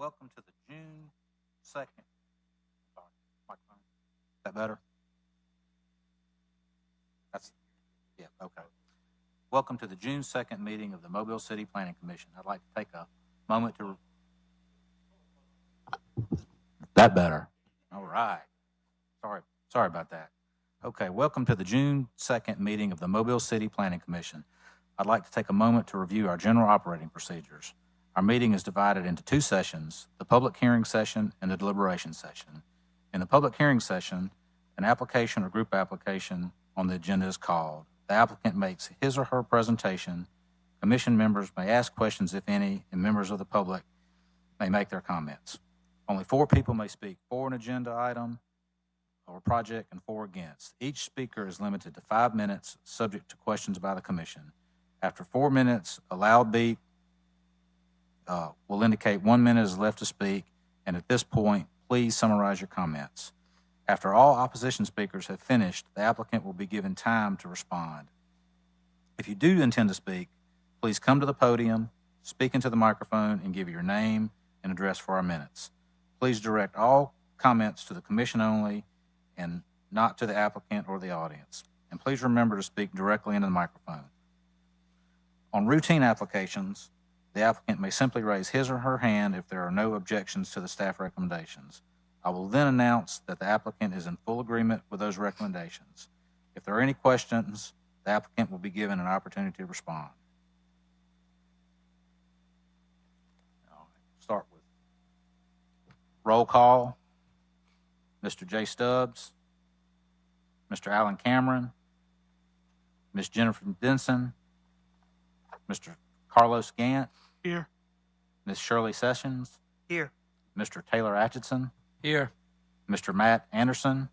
welcome to the June 2nd. Sorry, microphone. Is that better? Yeah, okay. Welcome to the June 2nd meeting of the Mobile City Planning Commission. I'd like to take a moment to... That better. All right. Sorry about that. Okay, welcome to the June 2nd meeting of the Mobile City Planning Commission. I'd like to take a moment to review our general operating procedures. Our meeting is divided into two sessions, the public hearing session and the deliberation session. In the public hearing session, an application or group application on the agenda is called. The applicant makes his or her presentation. Commission members may ask questions, if any, and members of the public may make their comments. Only 4 people may speak for an agenda item or project and 4 against. Each speaker is limited to 5 minutes, subject to questions by the commission. After 4 minutes, a loud beep will indicate 1 minute is left to speak, and at this point, please summarize your comments. After all opposition speakers have finished, the applicant will be given time to respond. If you do intend to speak, please come to the podium, speak into the microphone, and give your name and address for our minutes. Please direct all comments to the commission only and not to the applicant or the audience. And please remember to speak directly into the microphone. On routine applications, the applicant may simply raise his or her hand if there are no objections to the staff recommendations. I will then announce that the applicant is in full agreement with those recommendations. If there are any questions, the applicant will be given an opportunity to respond. I'll start with roll call. Mr. Jay Stubbs, Mr. Alan Cameron, Ms. Jennifer Denson, Mr. Carlos Gant. Here. Ms. Shirley Sessions. Here. Mr. Taylor Atchison. Here. Mr. Matt Anderson.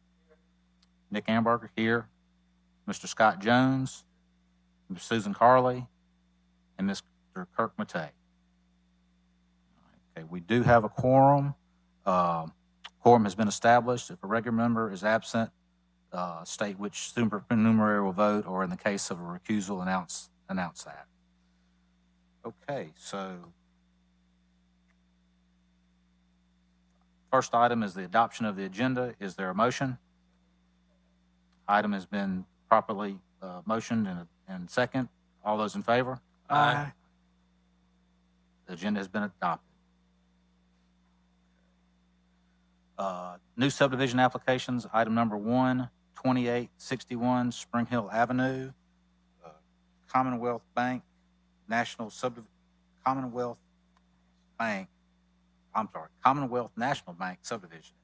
Nick Amberger here. Mr. Scott Jones. Ms. Susan Carley. And Mr. Kirk Matei. Okay, we do have a quorum. Quorum has been established. If a regular member is absent, state which supernumerary will vote, or in the case of a recusal, announce that. Okay, so first item is the adoption of the agenda. Is there a motion? Item has been properly motioned and second. All those in favor? Aye. The agenda has been adopted. New subdivision applications, item number 1, 2861 Spring Hill Avenue, Commonwealth National Bank subdivision.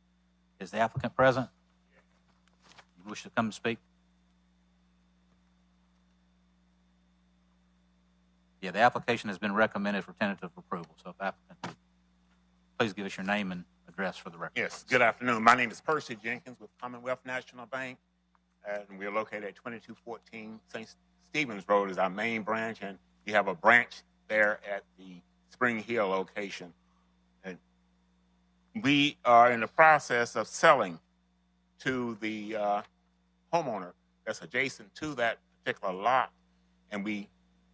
Is the applicant present? You wish to come and speak? Yeah, the application has been recommended for tentative approval. So if applicant, please give us your name and address for the record. Yes, good afternoon. My name is Percy Jenkins with Commonwealth National Bank, and we're located at 2214 St. Stephen's Road is our main branch, and we have a branch there at the Spring Hill location. And we are in the process of selling to the homeowner that's adjacent to that particular lot, and we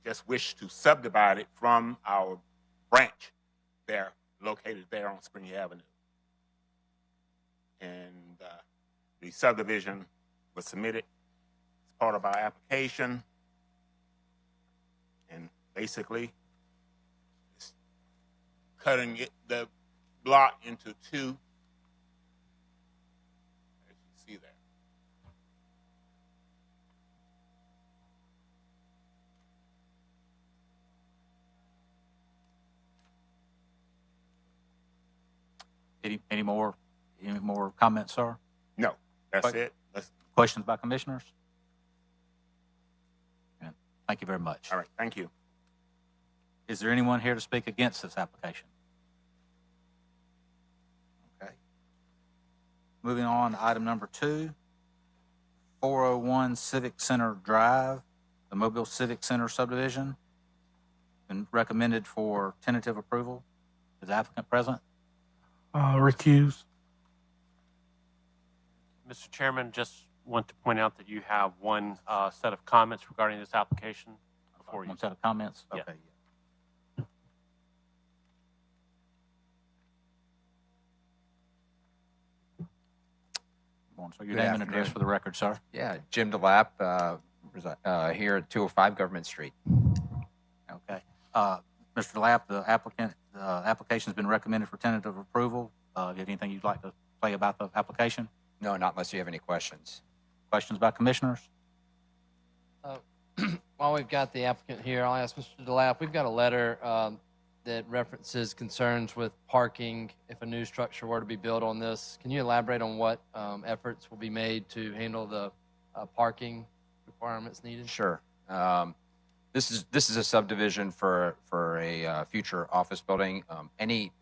just wish to subdivide it from our branch there, located there on Spring Hill Avenue. And the subdivision was submitted as part of our application, and basically it's cutting the block into 2, as you see there. Any more comments, sir? No, that's it. Questions by commissioners? And thank you very much. All right, thank you. Is there anyone here to speak against this application? Okay. Moving on to item number 2, 401 Civic Center Drive, the Mobile Civic Center subdivision, been recommended for tentative approval. Is the applicant present? Recuse. Mr. Chairman, just want to point out that you have one set of comments regarding this application before you. One set of comments? Yeah. Okay. morning, sir. Your Good name and address afternoon. for the record, sir. Yeah, Jim DeLapp, here at 205 Government Street. Okay. Mr. Lapp, the application's been recommended for tentative approval. Do you have anything you'd like to say about the application? No, not unless you have any questions. Questions by commissioners? While we've got the applicant here, I'll ask Mr. DeLapp. We've got a letter that references concerns with parking if a new structure were to be built on this. Can you elaborate on what efforts will be made to handle the parking requirements needed? Sure. This is a subdivision for a future office building. Any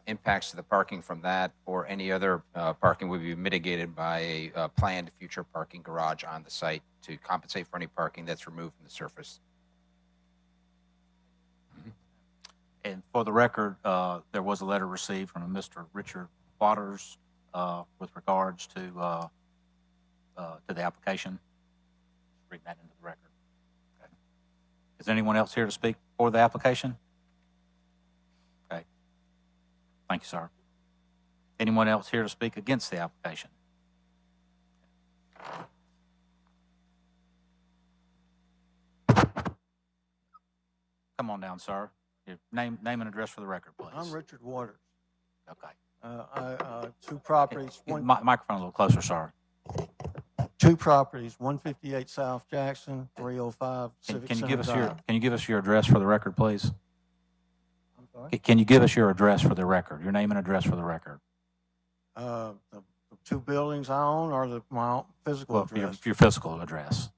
impacts to the parking from that or any other parking would be mitigated by a planned future parking garage on the site to compensate for any parking that's removed from the surface. And for the record, there was a letter received from a Mr. Richard Waters with regards to the application. Just read that into the record. Okay. Is there anyone else here to speak for the application? Okay. Thank you, sir. Anyone else here to speak against the application? Come on down, sir. Your name and address for the record, please. I'm Richard Waters. Okay. Two properties, Microphone a little closer, sir. two properties, 158 South Jackson, 305 Civic Can you Center give us Drive. can you give us your address for the record, please? I'm sorry? Can you give us your address for the record? Your name and address for the record. The two buildings I own are my physical Well, address. your physical address.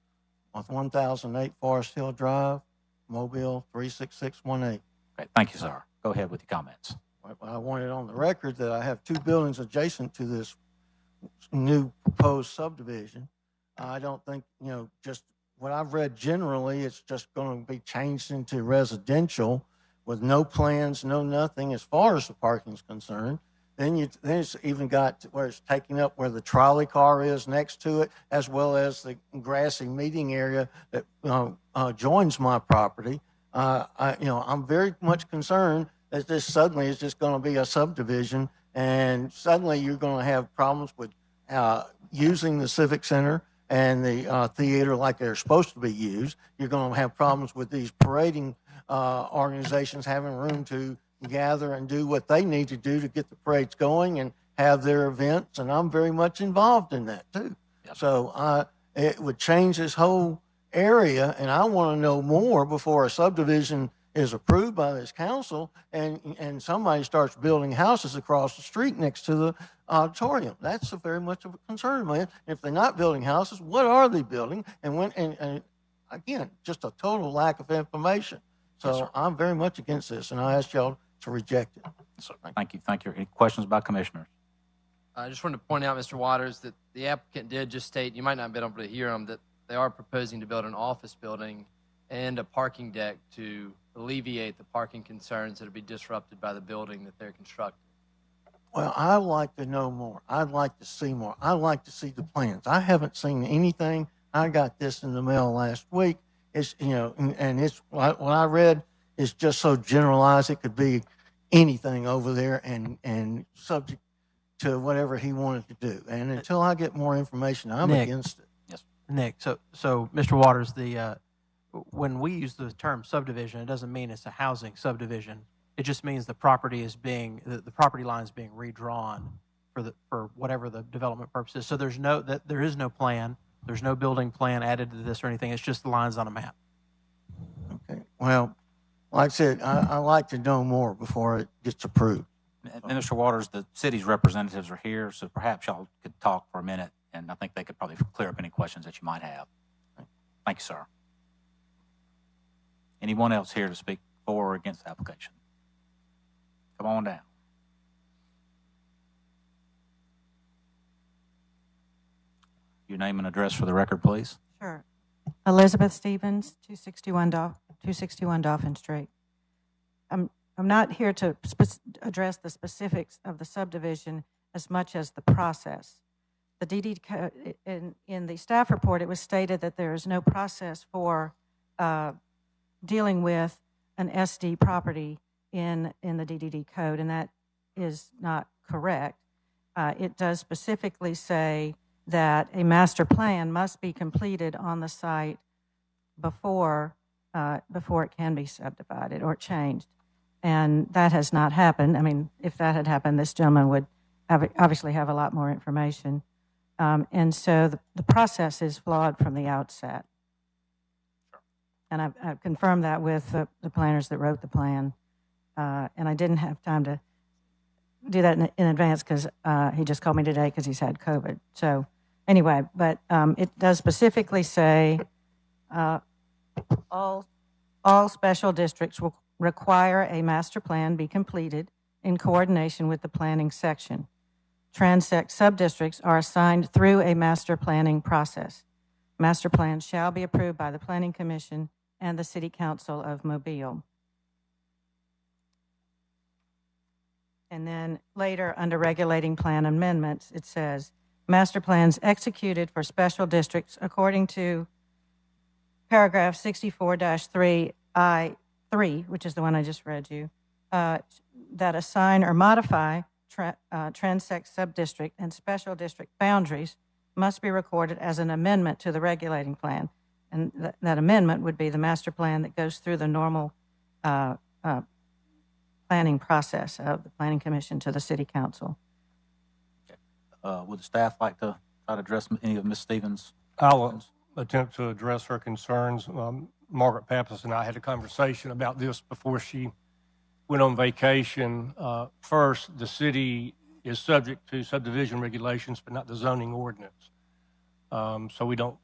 1008 Forest Hill Drive, Mobile 36618. Okay, thank you, sir. Go ahead with your comments. I wanted on the record that I have two buildings adjacent to this new proposed subdivision. I don't think, just what I've read generally, it's just going to be changed into residential with no plans, no nothing as far as the parking is concerned. Then it's even got to where it's taking up where the trolley car is next to it, as well as the grassy meeting area that joins my property. I'm very much concerned that this suddenly is just going to be a subdivision, and suddenly you're going to have problems with using the Civic Center and the theater like they're supposed to be used. You're going to have problems with these parading organizations having room to gather and do what they need to do to get the parades going and have their events, and I'm very much involved in that too. Yep. So it would change this whole area, and I want to know more before a subdivision is approved by this council and somebody starts building houses across the street next to the auditorium. That's very much of a concern, man. If they're not building houses, what are they building? And again, just a total lack of information. So Yes, I'm very much against this, and I ask y'all to reject it. So, thank you. Any questions by commissioners? I just wanted to point out, Mr. Waters, that the applicant did just state, you might not have been able to hear him, that they are proposing to build an office building and a parking deck to alleviate the parking concerns that would be disrupted by the building that they're constructing. Well, I'd like to know more. I'd like to see more. I'd like to see the plans. I haven't seen anything. I got this in the mail last week. It's, and it's what I read is just so generalized. It could be anything over there and subject to whatever he wanted to do. And until I get more information, I'm Nick. against it. Nick, so Mr. Waters, when we use the term subdivision, it doesn't mean it's a housing subdivision. It just means the property line is being redrawn for whatever the development purpose is. So there is no plan. There's no building plan added to this or anything. It's just the lines on a map. Okay. Well, like I said, I like to know more before it gets approved. And Mr. Waters, the city's representatives are here, so perhaps y'all could talk for a minute, and I think they could probably clear up any questions that you might have. Thank you, sir. Anyone else here to speak for or against the application? Come on down. Your name and address for the record, please. Sure. Elizabeth Stevens, 261 Dolphin Street. I'm not here to address the specifics of the subdivision as much as the process. The DD code, in the staff report, it was stated that there is no process for dealing with an SD property in the DDD code, and that is not correct. It does specifically say that a master plan must be completed on the site before it can be subdivided or changed. And that has not happened. I mean, if that had happened, this gentleman would obviously have a lot more information. And so the process is flawed from the outset. And I've confirmed that with the planners that wrote the plan. And I didn't have time to do that in advance because he just called me today because he's had COVID. So anyway, but it does specifically say all special districts will require a master plan be completed in coordination with the planning section. Transect subdistricts are assigned through a master planning process. Master plan shall be approved by the Planning Commission and the City Council of Mobile. And then later, under regulating plan amendments, it says, master plans executed for special districts according to paragraph 64-3I3, which is the one I just read you, that assign or modify transect subdistrict and special district boundaries must be recorded as an amendment to the regulating plan. And that amendment would be the master plan that goes through the normal planning process of the Planning Commission to the City Council. Would the staff like to try to address any of Ms. Stevens' I'll questions? attempt to address her concerns. Margaret Pappas and I had a conversation about this before she went on vacation. First, the city is subject to subdivision regulations, but not the zoning ordinance. So we don't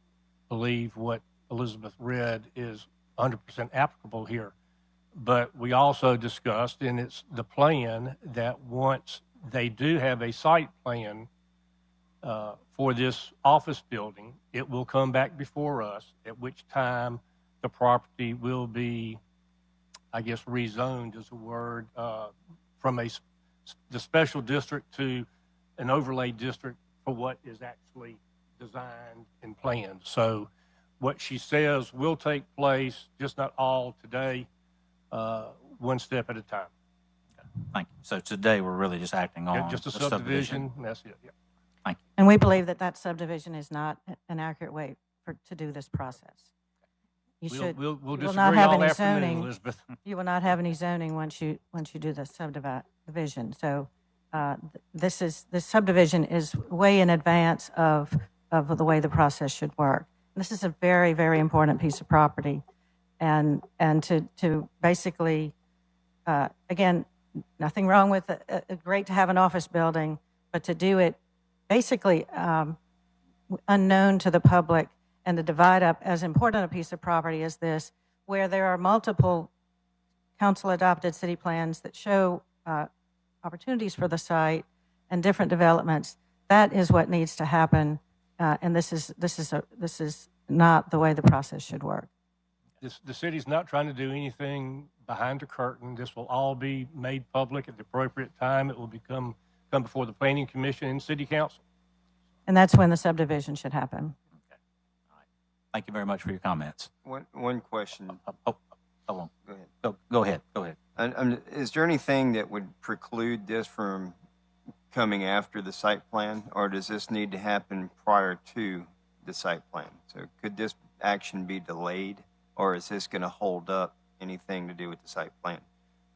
believe what Elizabeth read is 100% applicable here. But we also discussed, and it's the plan, that once they do have a site plan for this office building, it will come back before us, at which time the property will be, I guess, rezoned is a word, from the special district to an overlay district for what is actually designed and planned. So what she says will take place, just not all today, one step at a time. Thank you. So today, we're really just acting on Yeah, just a the subdivision, and that's it. Yeah. Thank you. And we believe that subdivision is not an accurate way to do this process. You We'll will disagree not have all any afternoon, zoning. Elizabeth. You will not have any zoning once you do the subdivision. So this subdivision is way in advance of the way the process should work. This is a very, very important piece of property, and to basically, again, nothing wrong with great to have an office building, but to do it basically unknown to the public and to divide up as important a piece of property as this, where there are multiple council-adopted city plans that show opportunities for the site and different developments. That is what needs to happen, and this is not the way the process should work. The city's not trying to do anything behind the curtain. This will all be made public at the appropriate time. It will come before the Planning Commission and City Council. And that's when the subdivision should happen. Okay. All right. Thank you very much for your comments. One question. Hold on. Go ahead. Go ahead. Go ahead. Is there anything that would preclude this from coming after the site plan, or does this need to happen prior to the site plan? So could this action be delayed, or is this going to hold up anything to do with the site plan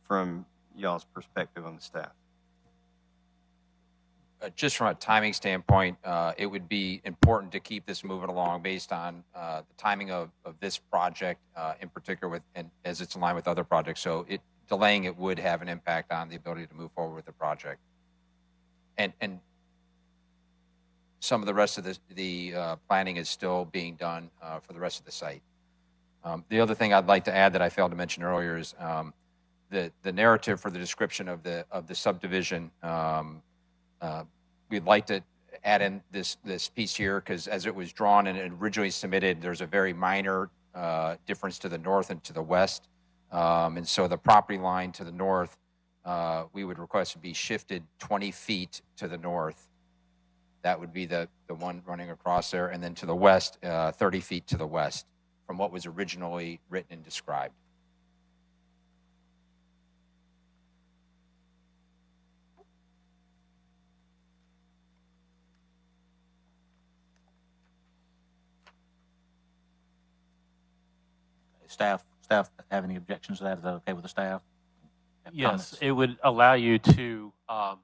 from y'all's perspective on the staff? Just from a timing standpoint, it would be important to keep this moving along based on the timing of this project in particular, and as it's in line with other projects. So delaying it would have an impact on the ability to move forward with the project. And some of the rest of the planning is still being done for the rest of the site. The other thing I'd like to add that I failed to mention earlier is the narrative for the description of the subdivision. We'd like to add in this piece here because as it was drawn and originally submitted, there's a very minor difference to the north and to the west. And so the property line to the north, we would request to be shifted 20 feet to the north. That would be the one running across there. And then to the west, 30 feet to the west from what was originally written and described. staff have any objections to that? Is that okay with the staff? Have Yes, comments? it would allow you to, I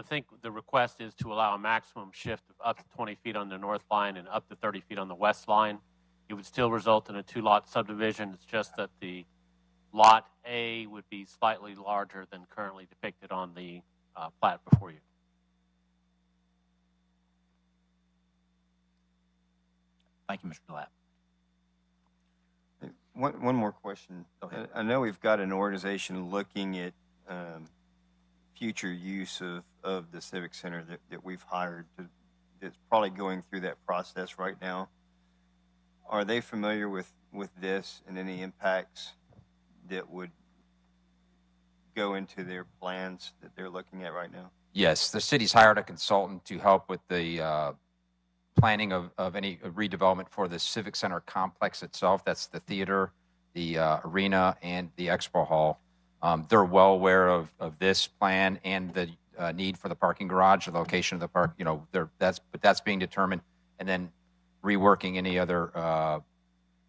think the request is to allow a maximum shift of up to 20 feet on the north line and up to 30 feet on the west line. It would still result in a two-lot subdivision. It's just that the Lot A would be slightly larger than currently depicted on the plat before you. Thank you, Mr. DeLapp. One more question. Go ahead. I know we've got an organization looking at future use of the Civic Center that we've hired that's probably going through that process right now. Are they familiar with this and any impacts that would go into their plans that they're looking at right now? Yes, the city's hired a consultant to help with the planning of any redevelopment for the Civic Center complex itself. That's the theater, the arena, and the expo hall. They're well aware of this plan and the need for the parking garage, the location of the park. You know, that's being determined, and then reworking any other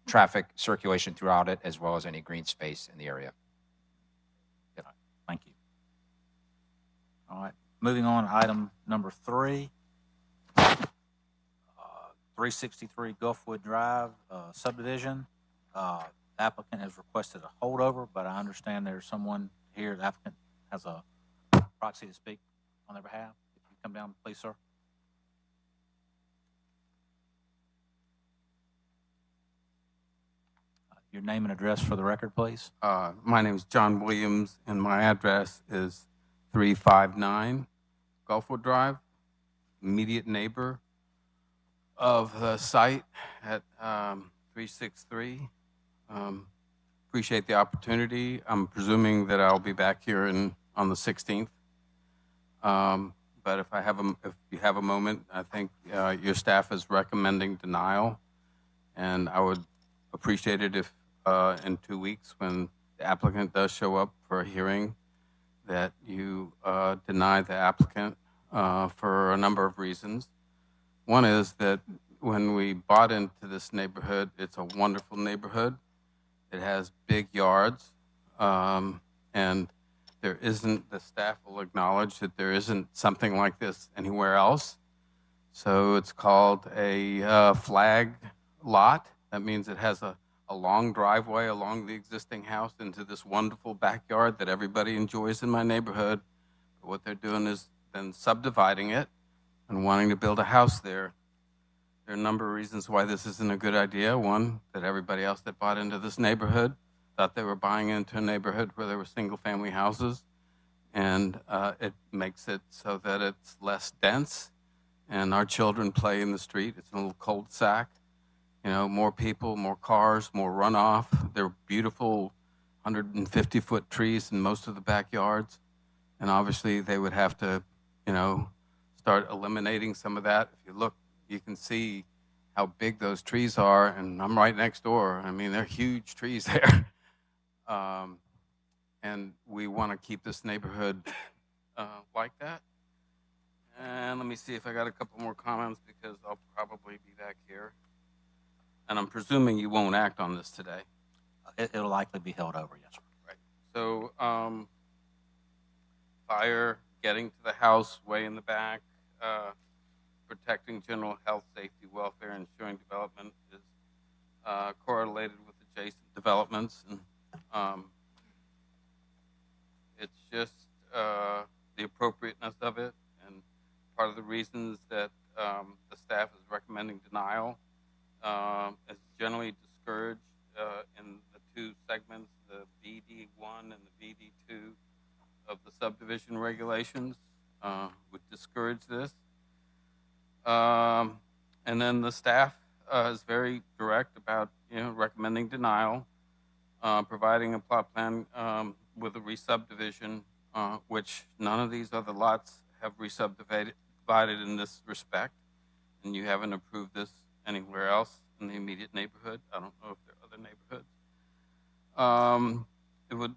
traffic circulation throughout it, as well as any green space in the area. Yep. Thank you. All right, moving on, item number 3. 363 Gulfwood Drive subdivision. Applicant has requested a holdover, but I understand there's someone here. The applicant has a proxy to speak on their behalf. If you come down, please, sir. Your name and address for the record, please. My name is John Williams, and my address is 359 Gulfwood Drive, immediate neighbor of the site at 363. Appreciate the opportunity. I'm presuming that I'll be back here on the 16th. But if you have a moment, I think your staff is recommending denial, and I would appreciate it if in 2 weeks, when the applicant does show up for a hearing, that you deny the applicant for a number of reasons. One is that when we bought into this neighborhood, it's a wonderful neighborhood. It has big yards, and the staff will acknowledge that there isn't something like this anywhere else. So it's called a flag lot. That means it has a long driveway along the existing house into this wonderful backyard that everybody enjoys in my neighborhood. But what they're doing is then subdividing it and wanting to build a house there. There are a number of reasons why this isn't a good idea. One, that everybody else that bought into this neighborhood thought they were buying into a neighborhood where there were single-family houses, and it makes it so that it's less dense, and our children play in the street. It's a little cul-de-sac. You know, more people, more cars, more runoff. There are beautiful 150-foot trees in most of the backyards, and obviously they would have to, start eliminating some of that. If you look, you can see how big those trees are, and I'm right next door. I mean, they're huge trees there. And we want to keep this neighborhood like that. And let me see if I got a couple more comments, because I'll probably be back here. And I'm presuming you won't act on this today. It'll likely be held over, yes, sir. Right. So, fire, getting to the house way in the back, protecting general health, safety, welfare, ensuring development is correlated with adjacent developments. And it's just the appropriateness of it, and part of the reasons that the staff is recommending denial is generally discouraged in the 2 segments, the BD1 and the BD2 of the subdivision regulations, would discourage this. And then the staff is very direct about recommending denial, providing a plot plan with a re-subdivision, which none of these other lots have re-subdivided in this respect, and you haven't approved this anywhere else in the immediate neighborhood. I don't know if there are other neighborhoods. It would,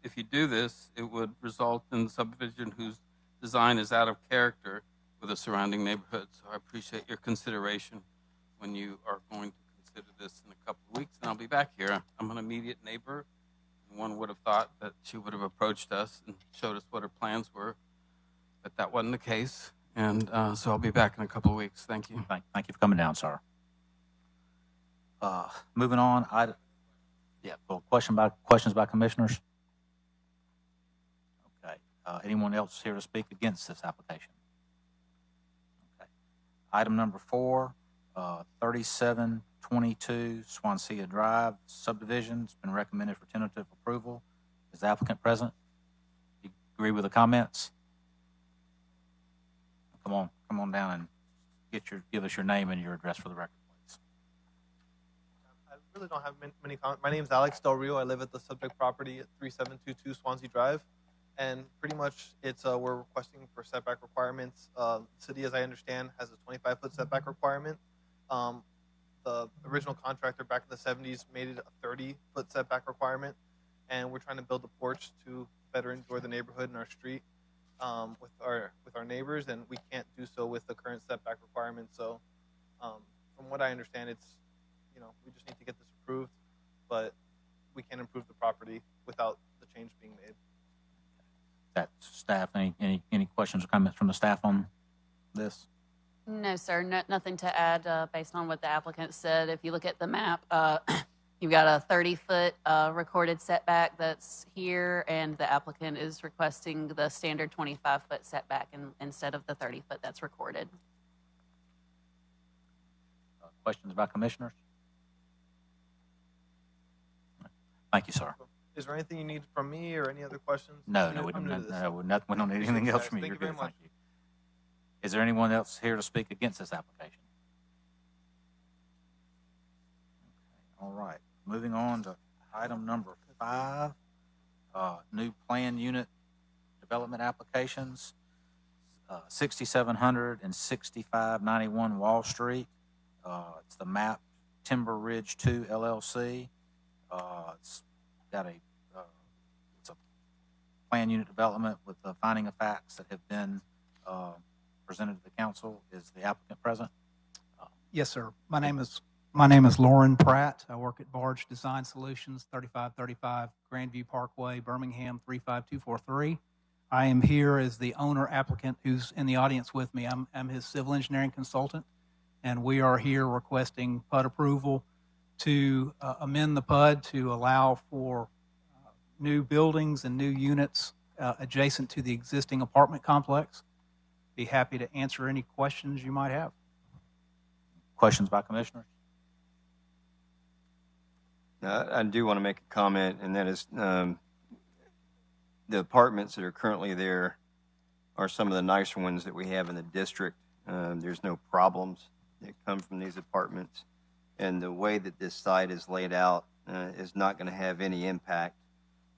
if you do this, it would result in a subdivision whose design is out of character with the surrounding neighborhood. So I appreciate your consideration when you are going to consider this in a couple of weeks, and I'll be back here. I'm an immediate neighbor. And one would have thought that she would have approached us and showed us what her plans were, but that wasn't the case. And so I'll be back in a couple of weeks. Thank you. Thank you for coming down, sir. Moving on, questions by commissioners? Okay. Anyone else here to speak against this application? Okay. Item number 4, 3722 Swansea Drive subdivision. It's been recommended for tentative approval. Is the applicant present? You agree with the comments? Come on down and give us your name and your address for the record, please. I really don't have many comments. My name is Alex Del Rio. I live at the subject property at 3722 Swansea Drive. And pretty much we're requesting for setback requirements. The city, as I understand, has a 25-foot setback requirement. The original contractor back in the 70s made it a 30-foot setback requirement. And we're trying to build a porch to better enjoy the neighborhood and our street with our neighbors, and we can't do so with the current setback requirements. So from what I understand, it's, we just need to get this approved, but we can't improve the property without the change being made. That staff, any questions or comments from the staff on this? No, sir. Nothing to add based on what the applicant said. If you look at the map, you've got a 30-foot recorded setback that's here, and the applicant is requesting the standard 25-foot setback instead of the 30-foot that's recorded. Questions by commissioners? Thank you, sir. Is there anything you need from me or any other questions? No, we don't need anything else from you. Thank you very much. Thank you. Is there anyone else here to speak against this application? Okay, all right. Moving on to item number 5, new plan unit development applications, 6700 and 6591 Wall Street. It's the MAP Timber Ridge 2 LLC. It's got it's a plan unit development with the finding of facts that have been presented to the council. Is the applicant present? Yes, sir. My name is Lauren Pratt. I work at Barge Design Solutions, 3535 Grandview Parkway, Birmingham 35243. I am here as the owner applicant who's in the audience with me. I'm his civil engineering consultant, and we are here requesting PUD approval to amend the PUD to allow for new buildings and new units adjacent to the existing apartment complex. Be happy to answer any questions you might have. Questions by commissioners? I do want to make a comment, and that is the apartments that are currently there are some of the nicer ones that we have in the district. There's no problems that come from these apartments, and the way that this site is laid out is not going to have any impact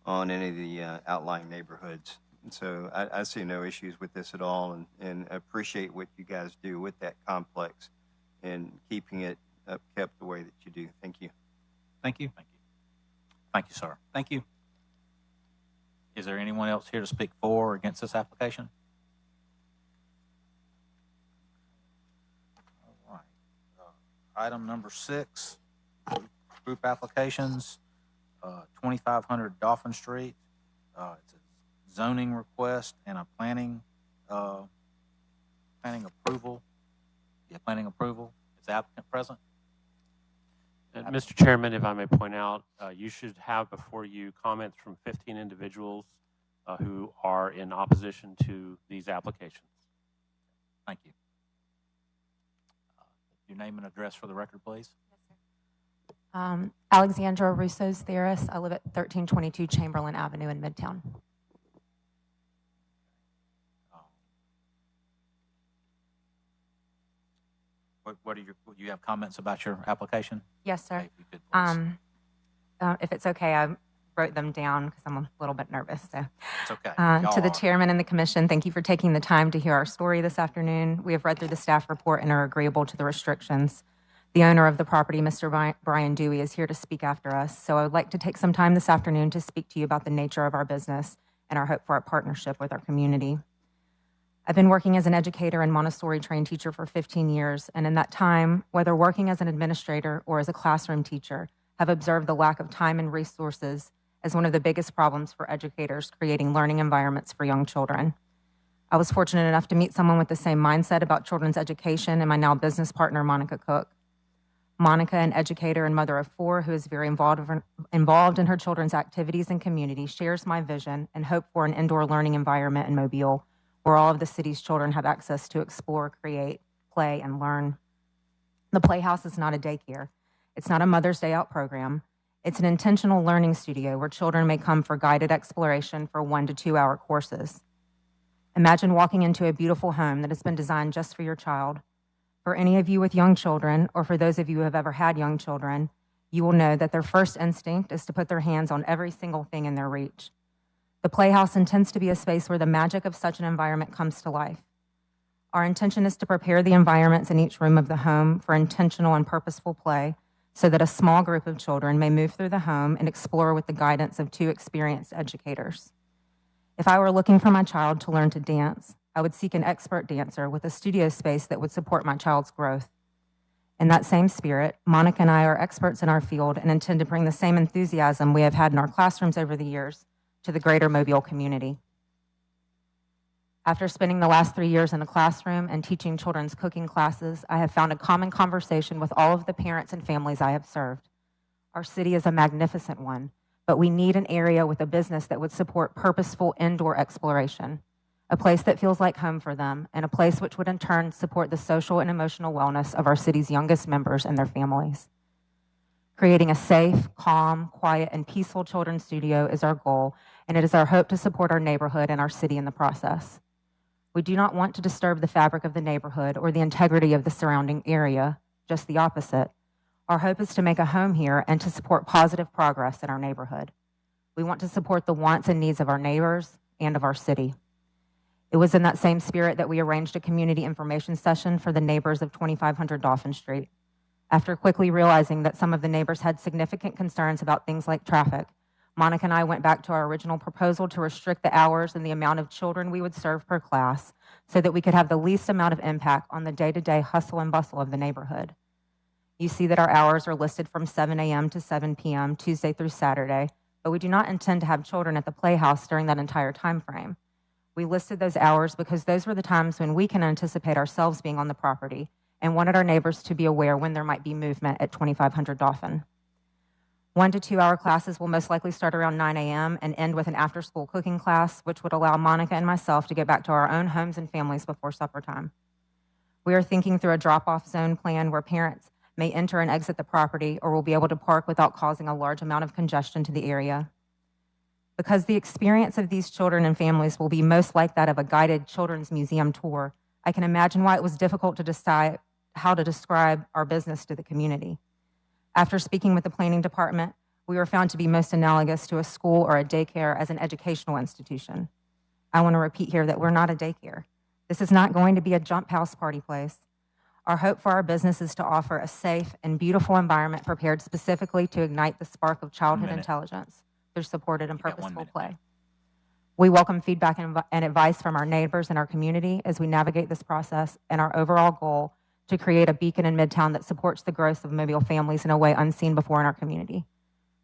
on any of the outlying neighborhoods. And so I see no issues with this at all, and appreciate what you guys do with that complex and keeping it kept the way that you do. Thank you. Thank you. Thank you. Thank you, sir. Thank you. Is there anyone else here to speak for or against this application? All right. Item number 6, group applications, 2500 Dauphin Street. It's a zoning request and a planning approval. Yeah, planning approval. Is the applicant present? Mr. Chairman, if I may point out, you should have before you comments from 15 individuals who are in opposition to these applications. Thank you. Your name and address for the record, please. Alexandra Russo's Theris. I live at 1322 Chamberlain Avenue in Midtown. What are you have comments about your application? Yes, sir. Okay, if you could, please. If it's okay, I wrote them down because I'm a little bit nervous. So, it's okay. to the chairman and the commission, thank you for taking the time to hear our story this afternoon. We have read through the staff report and are agreeable to the restrictions. The owner of the property, Mr. Brian Dewey, is here to speak after us. So I would like to take some time this afternoon to speak to you about the nature of our business and our hope for a partnership with our community. I've been working as an educator and Montessori trained teacher for 15 years, and in that time, whether working as an administrator or as a classroom teacher, have observed the lack of time and resources as one of the biggest problems for educators creating learning environments for young children. I was fortunate enough to meet someone with the same mindset about children's education in my now business partner, Monica Cook. Monica, an educator and mother of 4 who is very involved in her children's activities and community, shares my vision and hope for an indoor learning environment in Mobile where all of the city's children have access to explore, create, play, and learn. The Playhouse is not a daycare. It's not a Mother's Day Out program. It's an intentional learning studio where children may come for guided exploration for 1 to 2 hour courses. Imagine walking into a beautiful home that has been designed just for your child. For any of you with young children, or for those of you who have ever had young children, you will know that their first instinct is to put their hands on every single thing in their reach. The Playhouse intends to be a space where the magic of such an environment comes to life. Our intention is to prepare the environments in each room of the home for intentional and purposeful play so that a small group of children may move through the home and explore with the guidance of 2 experienced educators. If I were looking for my child to learn to dance, I would seek an expert dancer with a studio space that would support my child's growth. In that same spirit, Monica and I are experts in our field and intend to bring the same enthusiasm we have had in our classrooms over the years to the greater Mobile community. After spending the last 3 years in a classroom and teaching children's cooking classes, I have found a common conversation with all of the parents and families I have served. Our city is a magnificent one, but we need an area with a business that would support purposeful indoor exploration, a place that feels like home for them, and a place which would in turn support the social and emotional wellness of our city's youngest members and their families. Creating a safe, calm, quiet, and peaceful children's studio is our goal, and it is our hope to support our neighborhood and our city in the process. We do not want to disturb the fabric of the neighborhood or the integrity of the surrounding area, just the opposite. Our hope is to make a home here and to support positive progress in our neighborhood. We want to support the wants and needs of our neighbors and of our city. It was in that same spirit that we arranged a community information session for the neighbors of 2500 Dauphin Street. After quickly realizing that some of the neighbors had significant concerns about things like traffic, Monica and I went back to our original proposal to restrict the hours and the amount of children we would serve per class so that we could have the least amount of impact on the day-to-day hustle and bustle of the neighborhood. You see that our hours are listed from 7 a.m. to 7 p.m., Tuesday through Saturday, but we do not intend to have children at the Playhouse during that entire time frame. We listed those hours because those were the times when we can anticipate ourselves being on the property and wanted our neighbors to be aware when there might be movement at 2500 Dauphin. 1 to 2 hour classes will most likely start around 9 a.m. and end with an after-school cooking class, which would allow Monica and myself to get back to our own homes and families before supper time. We are thinking through a drop-off zone plan where parents may enter and exit the property or will be able to park without causing a large amount of congestion to the area. Because the experience of these children and families will be most like that of a guided children's museum tour, I can imagine why it was difficult to decide how to describe our business to the community. After speaking with the planning department, we were found to be most analogous to a school or a daycare as an educational institution. I want to repeat here that we're not a daycare. This is not going to be a jump house party place. Our hope for our business is to offer a safe and beautiful environment prepared specifically to ignite the spark of childhood intelligence through supported and purposeful play. We welcome feedback and advice from our neighbors and our community as we navigate this process and our overall goal to create a beacon in Midtown that supports the growth of Mobile families in a way unseen before in our community.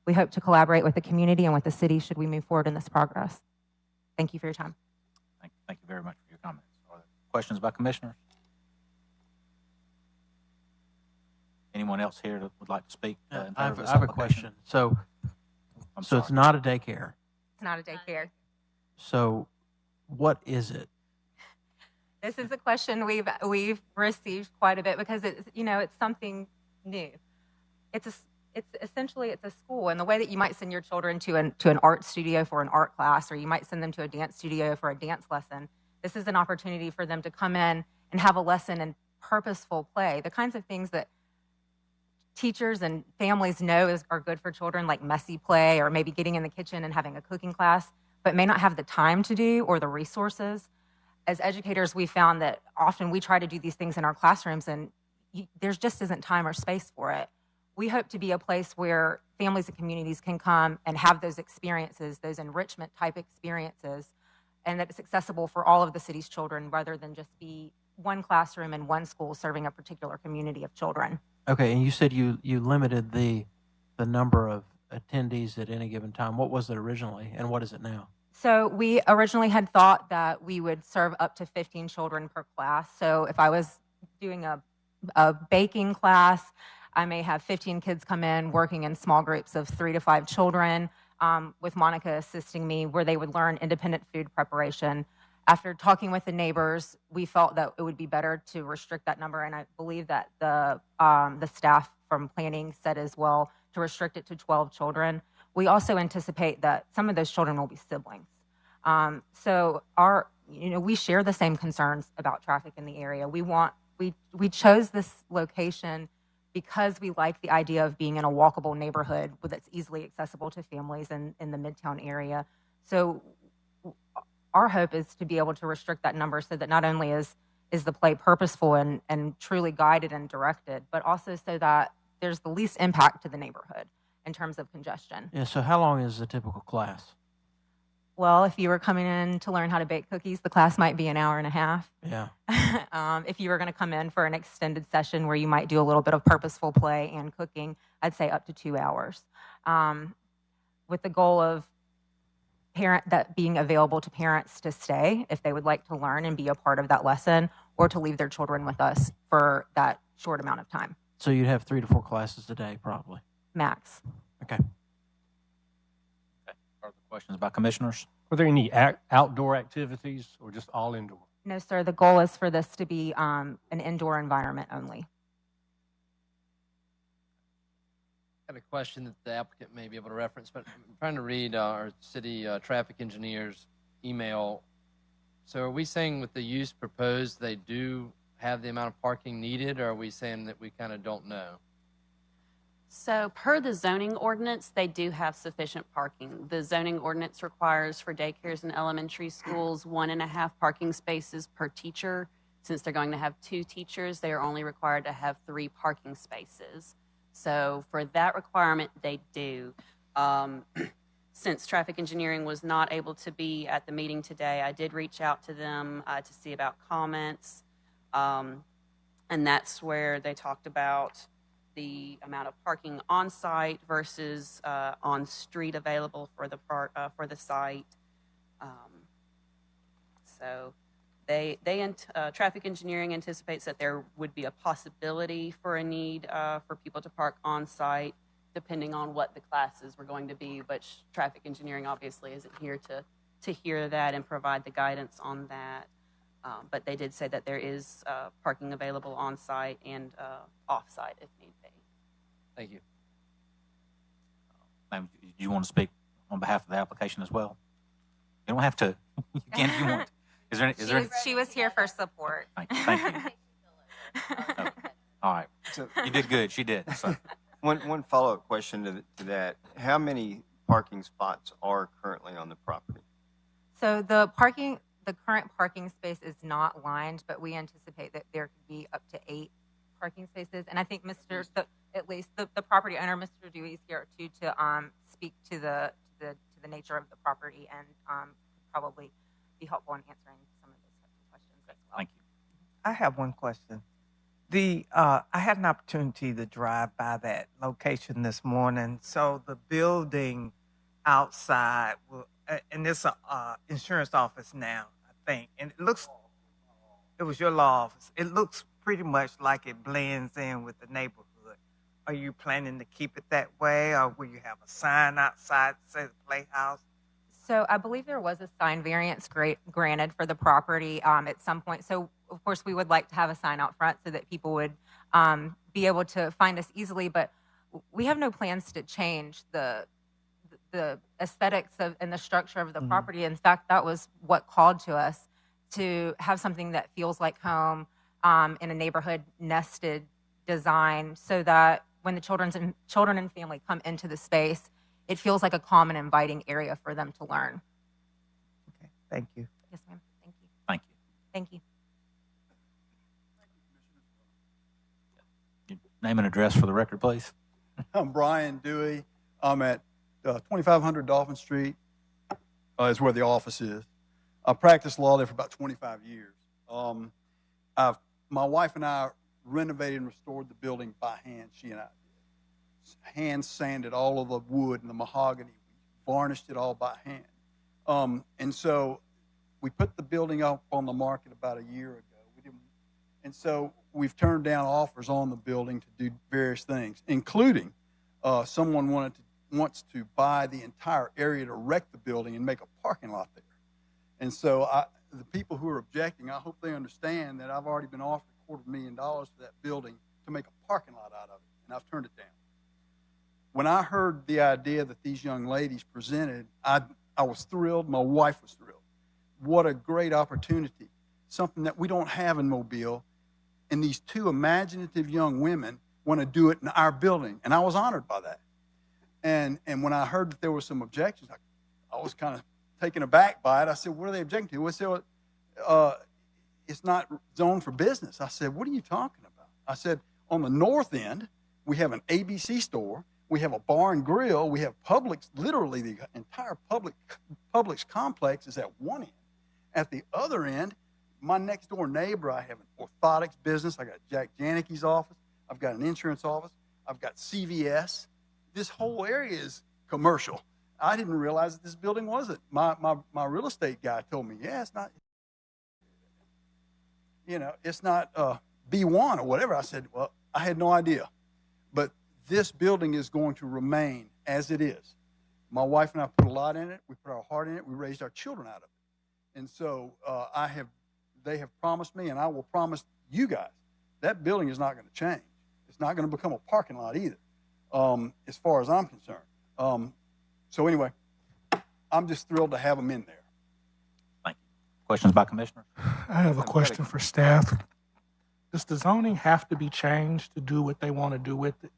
We hope to collaborate with the community and with the city should we move forward in this progress. Thank you for your time. Thank you very much for your comments. Are there questions by commissioners? Anyone else here that would like to speak? I have a question. So it's not a daycare. It's not a daycare. So what is it? This is a question we've received quite a bit because it's something new. It's essentially a school, and the way that you might send your children to an art studio for an art class, or you might send them to a dance studio for a dance lesson. This is an opportunity for them to come in and have a lesson in purposeful play, the kinds of things that teachers and families know are good for children, like messy play or maybe getting in the kitchen and having a cooking class, but may not have the time to do or the resources. As educators, we found that often we try to do these things in our classrooms and there just isn't time or space for it. We hope to be a place where families and communities can come and have those experiences, those enrichment type experiences, and that it's accessible for all of the city's children rather than just be one classroom in one school serving a particular community of children. Okay, and you said you limited the number of attendees at any given time. What was it originally, and what is it now? So we originally had thought that we would serve up to 15 children per class. So if I was doing a baking class, I may have 15 kids come in working in small groups of 3 to 5 children, with Monica assisting me, where they would learn independent food preparation. After talking with the neighbors, we felt that it would be better to restrict that number, and I believe that the staff from planning said as well to restrict it to 12 children. We also anticipate that some of those children will be siblings. So we share the same concerns about traffic in the area. We chose this location because we like the idea of being in a walkable neighborhood that's easily accessible to families in the Midtown area. So our hope is to be able to restrict that number so that not only is the play purposeful and truly guided and directed, but also so that there's the least impact to the neighborhood in terms of congestion. Yeah, so how long is a typical class? Well, if you were coming in to learn how to bake cookies, the class might be an hour and a half. Yeah. If you were going to come in for an extended session where you might do a little bit of purposeful play and cooking, I'd say up to 2 hours. With the goal of that being available to parents to stay if they would like to learn and be a part of that lesson, or to leave their children with us for that short amount of time. So you'd have 3 to 4 classes a day, probably. Max. Okay. Further questions by commissioners? Were there any outdoor activities or just all indoor? No, sir. The goal is for this to be an indoor environment only. I have a question that the applicant may be able to reference, but I'm trying to read our city traffic engineer's email. So are we saying with the use proposed, they do have the amount of parking needed, or are we saying that we kind of don't know? So per the zoning ordinance, they do have sufficient parking. The zoning ordinance requires for daycares and elementary schools 1.5 parking spaces per teacher. Since they're going to have 2 teachers, they are only required to have 3 parking spaces. So for that requirement, they do. Since traffic engineering was not able to be at the meeting today, I did reach out to them to see about comments. And that's where they talked about the amount of parking on site versus on street available for the site. So traffic engineering anticipates that there would be a possibility for a need for people to park on site, depending on what the classes were going to be. But traffic engineering obviously isn't here to hear that and provide the guidance on that. But they did say that there is parking available on site and off site if need be. Thank you. Ma'am, do you want to speak on behalf of the application as well? You don't have to. You can if you want. She was here for support. Thank you. Okay. All right. So You did good. She did. So, one follow-up question to that. How many parking spots are currently on the property? So the current parking space is not lined, but we anticipate that there could be up to 8 parking spaces. And I think at least the property owner, Mr. Dewey, is here too to speak to the nature of the property and probably be helpful in answering some of those types of questions as well. thank you. I have one question. I had an opportunity to drive by that location this morning. So the building outside, and it's a insurance office now, I think, and it was your law office. It looks pretty much like it blends in with the neighborhood. Are you planning to keep it that way, or will you have a sign outside that says Playhouse? So I believe there was a sign variance granted for the property at some point. So of course we would like to have a sign out front so that people would be able to find us easily. But we have no plans to change the aesthetics and the structure of the property. In fact, that was what called to us, to have something that feels like home in a neighborhood nested design, so that when the children and family come into the space, it feels like a calm and inviting area for them to learn. Okay, thank you. Yes, ma'am. Thank you. Thank you. Thank you. Name and address for the record, please. I'm Brian Dewey. I'm at 2500 Dolphin Street is where the office is. I practiced law there for about 25 years. My wife and I renovated and restored the building by hand. She and I did. Hand sanded all of the wood and the mahogany. We varnished it all by hand. And so we put the building up on the market about a year ago. And so we've turned down offers on the building to do various things, including someone wants to buy the entire area to wreck the building and make a parking lot there. And so the people who are objecting, I hope they understand that I've already been offered $250,000 for that building to make a parking lot out of it, and I've turned it down. When I heard the idea that these young ladies presented, I was thrilled. My wife was thrilled. What a great opportunity, something that we don't have in Mobile. And these two imaginative young women want to do it in our building, and I was honored by that. And when I heard that there were some objections, I was kind of taken aback by it. I said, "What are they objecting to?" Well, they said, "It's not zoned for business." I said, "What are you talking about?" I said, "On the north end, we have an ABC store, we have a bar and grill, we have Publix. Literally, the entire Publix complex is at one end. At the other end, my next door neighbor, I have an orthotics business. I got Jack Janicki's office. I've got an insurance office. I've got CVS. This whole area is commercial. I didn't realize that this building wasn't. My real estate guy told me, yeah, it's not, it's not B1 or whatever. I said, well, I had no idea. But this building is going to remain as it is. My wife and I put a lot in it. We put our heart in it. We raised our children out of it. And so they have promised me, and I will promise you guys, that building is not going to change. It's not going to become a parking lot either, as far as I'm concerned. So anyway, I'm just thrilled to have them in there. Thank you. Questions by commissioners? I have a question for staff. Does the zoning have to be changed to do what they want to do with it?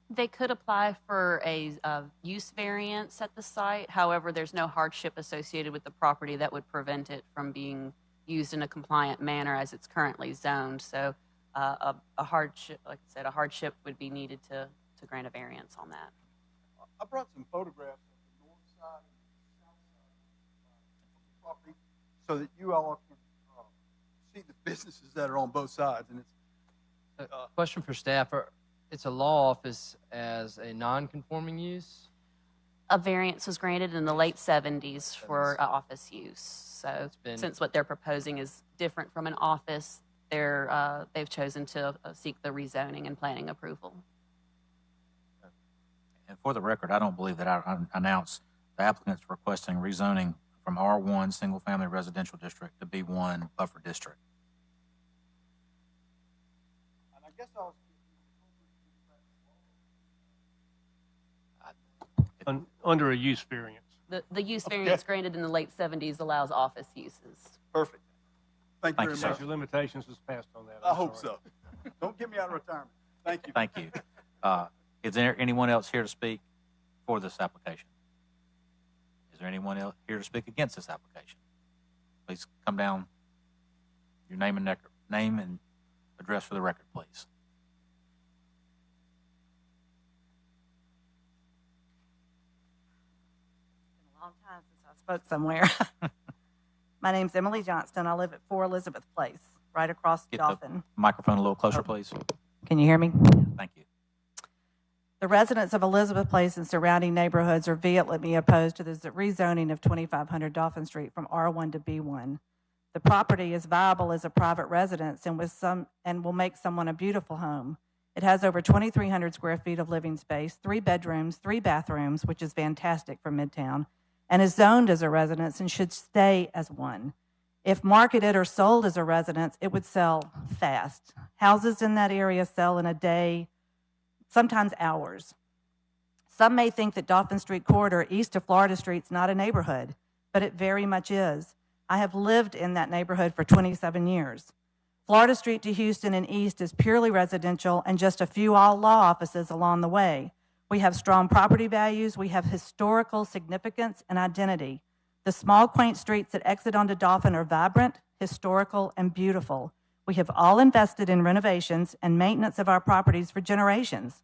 They could apply for a use variance at the site. However, there's no hardship associated with the property that would prevent it from being used in a compliant manner as it's currently zoned. So a hardship, like I said, a hardship would be needed to grant a variance on that. I brought some photographs of the north side and the south side of the property so that you all can see the businesses that are on both sides. And it's Question for staff. It's a law office as a non-conforming use? A variance was granted in the late 70s for office use. So since what they're proposing is different from an office, they've chosen to seek the rezoning and planning approval. And for the record, I don't believe that I announced the applicant's requesting rezoning from R1 Single Family Residential District to B1 Buffer District. And I guess I was under a use variance. The use variance granted in the late 70s allows office uses. Perfect. Thank you very Statute much. of limitations was passed on that. I hope so. Don't get me out of retirement. Thank you. Thank you. Is there anyone else here to speak for this application? Is there anyone else here to speak against this application? Please come down. Your name and address for the record, please. Long time since I spoke somewhere. My name's Emily Johnston. I live at 4 Elizabeth Place, right across Get Dolphin. the microphone a little closer, please. Can you hear me? Thank you. The residents of Elizabeth Place and surrounding neighborhoods are vehemently opposed to the rezoning of 2500 Dolphin Street from R1 to B1. The property is viable as a private residence and will make someone a beautiful home. It has over 2,300 square feet of living space, 3 bedrooms, 3 bathrooms, which is fantastic for Midtown, and is zoned as a residence and should stay as one. If marketed or sold as a residence, it would sell fast. Houses in that area sell in a day, sometimes hours. Some may think that Dolphin Street corridor east of Florida Street is not a neighborhood, but it very much is. I have lived in that neighborhood for 27 years. Florida Street to Houston and east is purely residential and just a few all law offices along the way. We have strong property values. We have historical significance and identity. The small, quaint streets that exit onto Dolphin are vibrant, historical, and beautiful. We have all invested in renovations and maintenance of our properties for generations.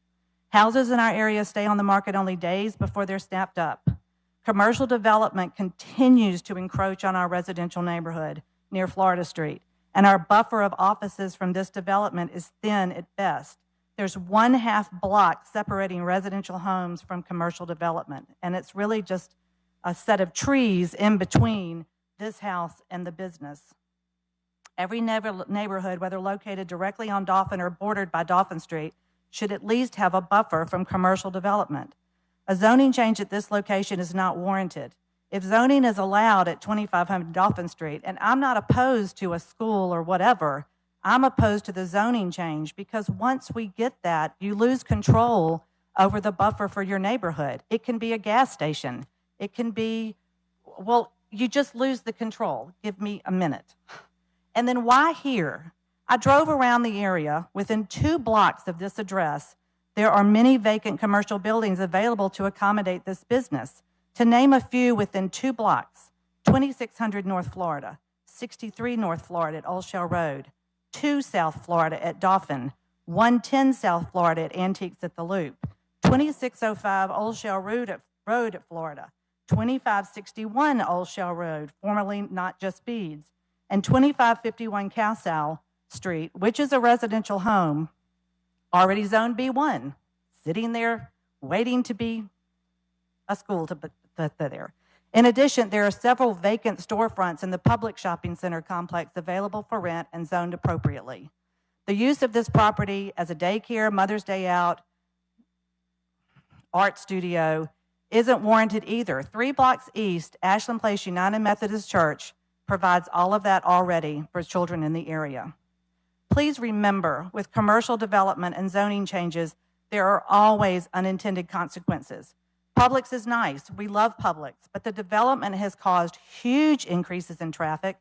Houses in our area stay on the market only days before they're snapped up. Commercial development continues to encroach on our residential neighborhood near Florida Street, and our buffer of offices from this development is thin at best. There's 1/2 block separating residential homes from commercial development, and it's really just a set of trees in between this house and the business. Every neighborhood, whether located directly on Dauphin or bordered by Dauphin Street, should at least have a buffer from commercial development. A zoning change at this location is not warranted. If zoning is allowed at 2500 Dauphin Street, and I'm not opposed to a school or whatever, I'm opposed to the zoning change because once we get that, you lose control over the buffer for your neighborhood. It can be a gas station. It can be, well, you just lose the control. Give me a minute. And then why here? I drove around the area. Within 2 blocks of this address, there are many vacant commercial buildings available to accommodate this business. To name a few within 2 blocks, 2600 North Florida, 63 North Florida at Old Shell Road, 2 South Florida at Dauphin, 110 South Florida at Antiques at the Loop, 2605 Old Shell Road at Florida, 2561 Old Shell Road, formerly Not Just Beads, and 2551 Casal Street, which is a residential home, already zoned B1, sitting there waiting to be a school to put there. In addition, there are several vacant storefronts in the public shopping center complex available for rent and zoned appropriately. The use of this property as a daycare, Mother's Day Out, art studio isn't warranted either. 3 blocks east, Ashland Place United Methodist Church provides all of that already for children in the area. Please remember, with commercial development and zoning changes, there are always unintended consequences. Publix is nice. We love Publix, but the development has caused huge increases in traffic,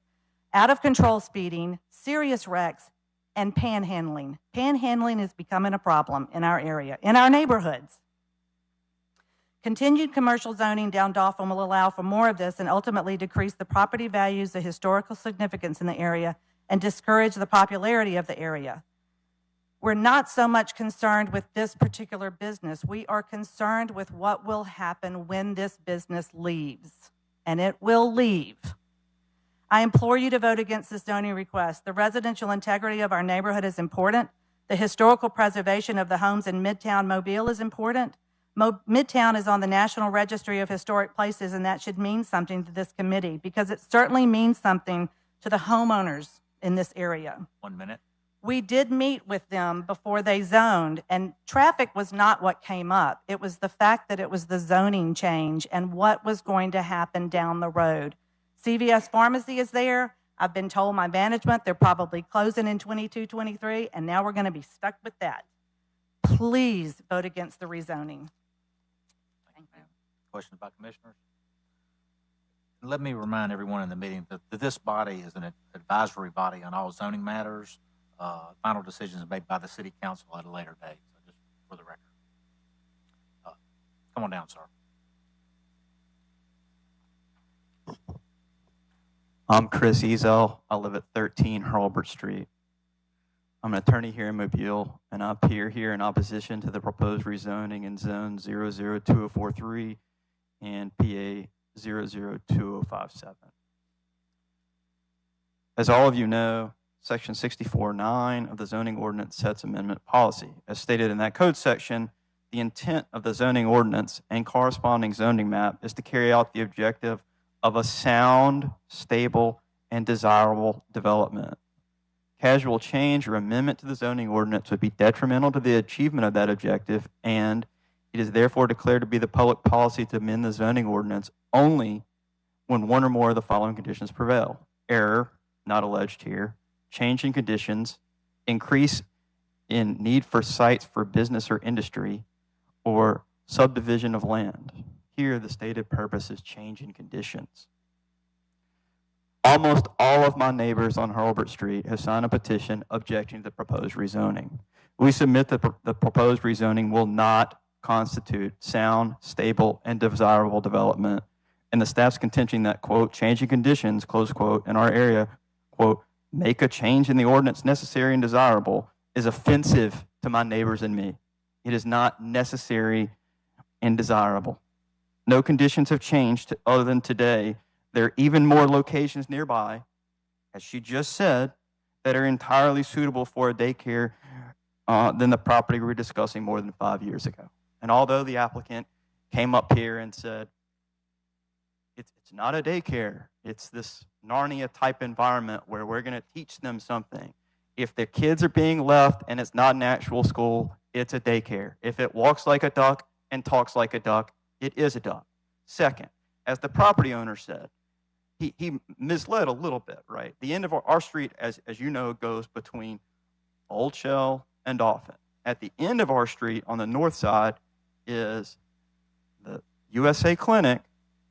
out of control speeding, serious wrecks, and panhandling. Panhandling is becoming a problem in our area, in our neighborhoods. Continued commercial zoning down Dauphin will allow for more of this and ultimately decrease the property values, the historical significance in the area, and discourage the popularity of the area. We're not so much concerned with this particular business. We are concerned with what will happen when this business leaves, and it will leave. I implore you to vote against this zoning request. The residential integrity of our neighborhood is important. The historical preservation of the homes in Midtown Mobile is important. Midtown is on the National Registry of Historic Places, and that should mean something to this committee because it certainly means something to the homeowners in this area. 1 minute. We did meet with them before they zoned, and traffic was not what came up. It was the fact that it was the zoning change and what was going to happen down the road. CVS Pharmacy is there. I've been told by management they're probably closing in 22, 23, and now we're going to be stuck with that. Please vote against the rezoning. Thank you. Questions by commissioners? Let me remind everyone in the meeting that this body is an advisory body on all zoning matters. Final decisions made by the city council at a later date, so just for the record. Come on down, sir. I'm Chris Ezel. I live at 13 Hurlburt Street. I'm an attorney here in Mobile, and I appear here in opposition to the proposed rezoning in Zone 002043 and PA 002057. As all of you know, Section 64.9 of the zoning ordinance sets amendment policy. As stated in that code section, the intent of the zoning ordinance and corresponding zoning map is to carry out the objective of a sound, stable, and desirable development. Casual change or amendment to the zoning ordinance would be detrimental to the achievement of that objective, and it is therefore declared to be the public policy to amend the zoning ordinance only when one or more of the following conditions prevail. Error, not alleged here, change in conditions, increase in need for sites for business or industry, or subdivision of land. Here, the stated purpose is change in conditions. Almost all of my neighbors on Hurlburt Street have signed a petition objecting to the proposed rezoning. We submit that the proposed rezoning will not constitute sound, stable, and desirable development, and the staff's contention that, quote, change in conditions, close quote, in our area, quote, make a change in the ordinance necessary and desirable is offensive to my neighbors and me. It is not necessary and desirable. no conditions have changed other than today. There are even more locations nearby, as she just said, that are entirely suitable for a daycare than the property we were discussing more than 5 years ago. And although the applicant came up here and said, it's not a daycare, it's this Narnia-type environment where we're going to teach them something. If the kids are being left and it's not an actual school, it's a daycare. If it walks like a duck and talks like a duck, it is a duck. Second, as the property owner said, he misled a little bit, right? The end of our street, as you know, goes between Old Shell and Dolphin. At the end of our street on the north side is the USA Clinic,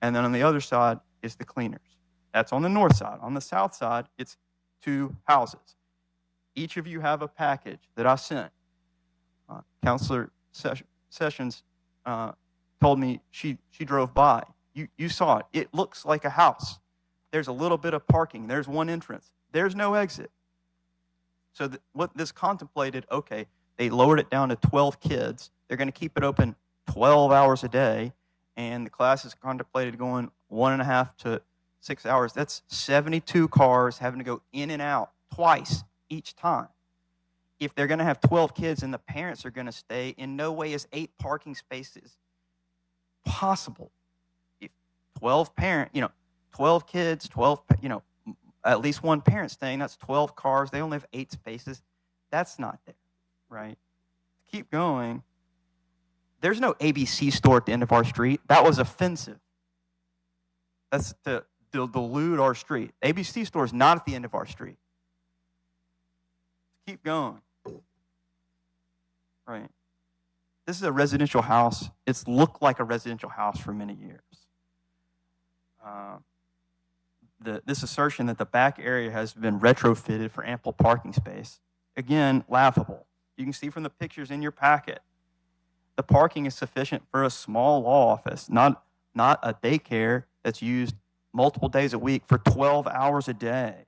and then on the other side is the cleaners. That's on the north side. On the south side, it's 2 houses. Each of you have a package that I sent. Counselor Sessions told me she drove by. You saw it. It looks like a house. There's a little bit of parking. There's one entrance. There's no exit. So what this contemplated, okay, they lowered it down to 12 kids. They're going to keep it open 12 hours a day, and the class is contemplated going 1.5 to 6 hours. That's 72 cars having to go in and out twice each time. If they're going to have 12 kids and the parents are going to stay, in no way is 8 parking spaces possible. If 12 kids, 12, at least one parent staying, that's 12 cars. They only have 8 spaces. That's not there, right? Keep going. There's no ABC store at the end of our street. That was offensive. That's to dilute our street. ABC store is not at the end of our street. Keep going. Right. This is a residential house. It's looked like a residential house for many years. This assertion that the back area has been retrofitted for ample parking space, again, laughable. You can see from the pictures in your packet, the parking is sufficient for a small law office, not a daycare that's used multiple days a week for 12 hours a day.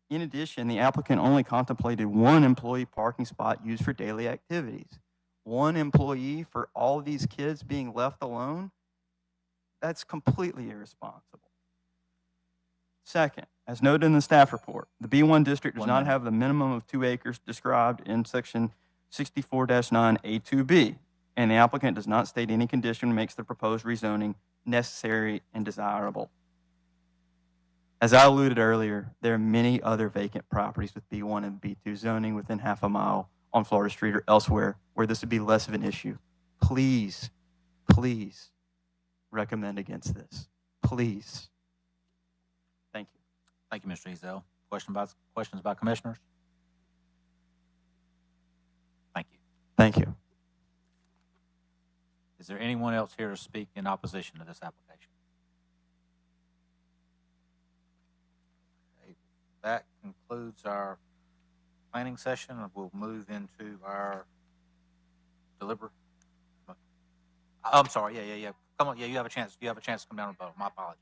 In addition, the applicant only contemplated 1 employee parking spot used for daily activities. 1 employee for all of these kids being left alone? That's completely irresponsible. Second, as noted in the staff report, the B1 district does not have the minimum of 2 acres described in section 64-9A2B, and the applicant does not state any condition makes the proposed rezoning necessary and desirable. As I alluded earlier, there are many other vacant properties with B1 and B2 zoning within half a mile on Florida Street or elsewhere where this would be less of an issue. Please, please recommend against this. Please. Thank you. Thank you, Mr. Ezel. Questions about commissioners? Thank you. Thank you. Is there anyone else here to speak in opposition to this application? Okay. That concludes our planning session, and we'll move into our deliberate. I'm sorry. Yeah. Come on. Yeah, you have a chance. You have a chance to come down and vote. My apologies.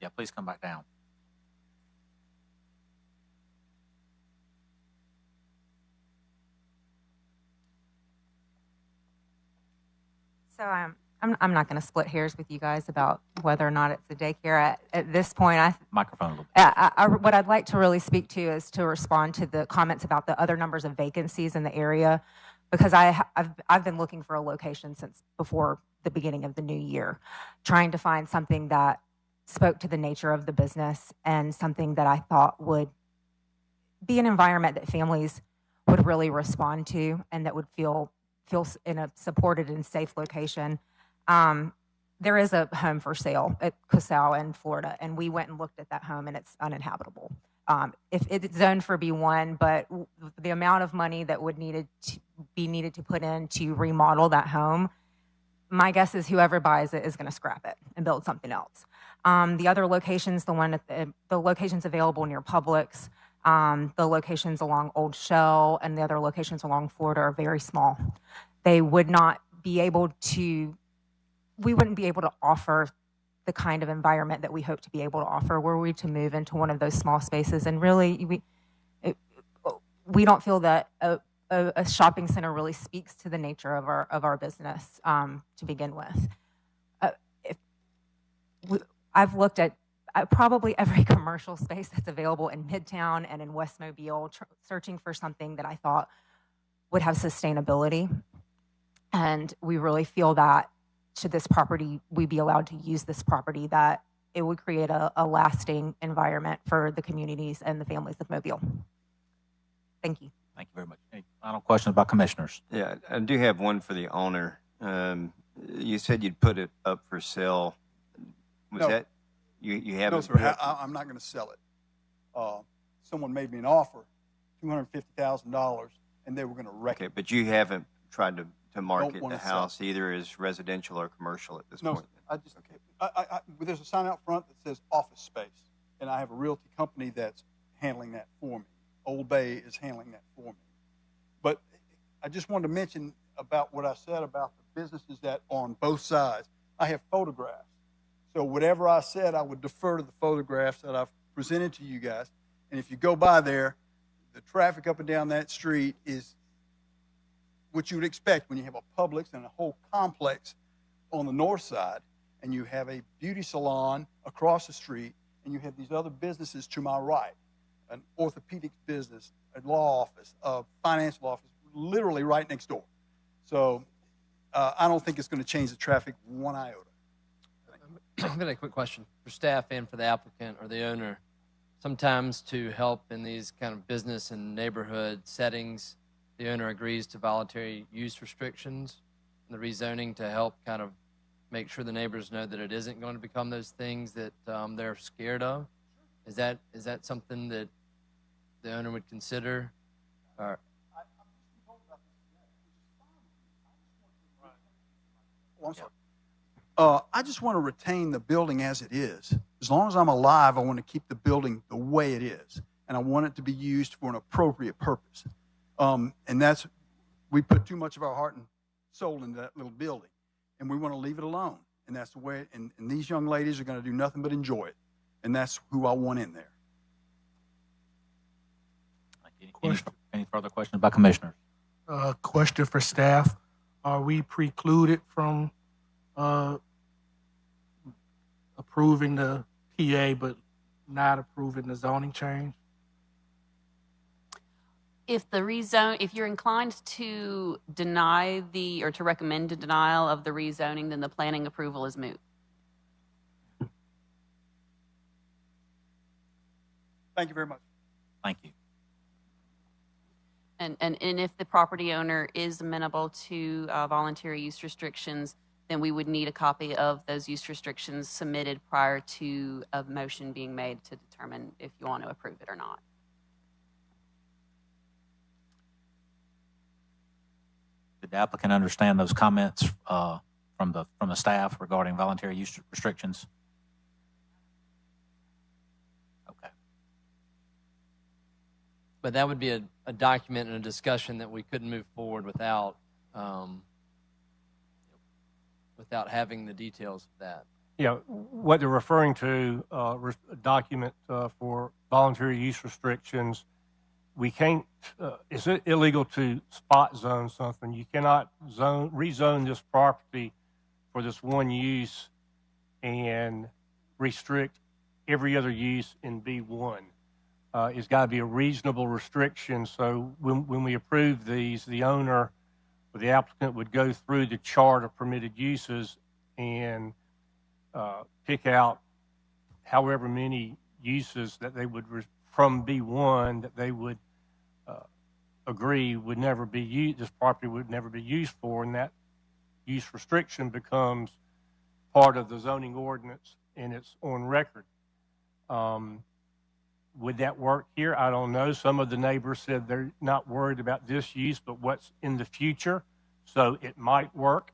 Yeah, please come back down. So I'm not going to split hairs with you guys about whether or not it's a daycare. At this point, Microphone a little bit. What I'd like to really speak to is to respond to the comments about the other numbers of vacancies in the area, because I've been looking for a location since before the beginning of the new year, trying to find something that spoke to the nature of the business and something that I thought would be an environment that families would really respond to and that would feel in a supported and safe location. There is a home for sale at Cosal in Florida, and we went and looked at that home, and it's uninhabitable. If it's zoned for B1, but the amount of money that would be needed to put in to remodel that home, my guess is whoever buys it is going to scrap it and build something else. The other locations, the locations available near Publix, the locations along Old Shell, and the other locations along Florida are very small. They would not be able to, we wouldn't be able to offer the kind of environment that we hope to be able to offer were we to move into one of those small spaces. And really, we don't feel that a shopping center really speaks to the nature of our business to begin with. I've looked at probably every commercial space that's available in Midtown and in West Mobile, searching for something that I thought would have sustainability. And we really feel that should this property, we be allowed to use this property, that it would create a lasting environment for the communities and the families of Mobile. Thank you. Thank you very much. Any final questions by commissioners? Yeah, I do have one for the owner. You said you'd put it up for sale. Was No. that, you haven't? No, sir, I'm not going to sell it. Someone made me an offer, $250,000, and they were going to wreck Okay, it. but you haven't tried to market wanna the sell. house either as residential or commercial at this No, point? sir, I just, there's a sign out front that says office space, and I have a realty company that's handling that for me. Old Bay is handling that for me. But I just wanted to mention about what I said about the businesses that are on both sides. I have photographs. So whatever I said, I would defer to the photographs that I've presented to you guys. And if you go by there, the traffic up and down that street is what you would expect when you have a Publix and a whole complex on the north side, and you have a beauty salon across the street, and you have these other businesses to my right, an orthopedics business, a law office, a financial office, literally right next door. So I don't think it's going to change the traffic one iota. I've got a quick question for staff and for the applicant or the owner. Sometimes to help in these kind of business and neighborhood settings, the owner agrees to voluntary use restrictions and the rezoning to help kind of make sure the neighbors know that it isn't going to become those things that they're scared of. Is that something that the owner would consider? Or Oh, I'm sorry. I just want to retain the building as it is. As long as I'm alive, I want to keep the building the way it is, and I want it to be used for an appropriate purpose. And that's, we put too much of our heart and soul into that little building, and we want to leave it alone. And that's the way, and these young ladies are going to do nothing but enjoy it, and that's who I want in there. Any further questions by commissioners? Question for staff. Are we precluded from approving the TA but not approving the zoning change? If you're inclined to deny or to recommend a denial of the rezoning, then the planning approval is moot. Thank you very much. Thank you. And if the property owner is amenable to voluntary use restrictions, then we would need a copy of those use restrictions submitted prior to a motion being made to determine if you want to approve it or not. Did the applicant understand those comments from the staff regarding voluntary use restrictions? Okay. but that would be a document and a discussion that we couldn't move forward without without having the details of that. Yeah, what they're referring to, a document for voluntary use restrictions, we can't, it's illegal to spot zone something. You cannot rezone this property for this one use and restrict every other use in B1. It's got to be a reasonable restriction. So when we approve these, the owner or the applicant would go through the chart of permitted uses and pick out however many uses that they would, from B1, that they would agree would never be used, this property would never be used for, and that use restriction becomes part of the zoning ordinance and it's on record. Would that work here? I don't know. Some of the neighbors said they're not worried about this use, but what's in the future. So it might work.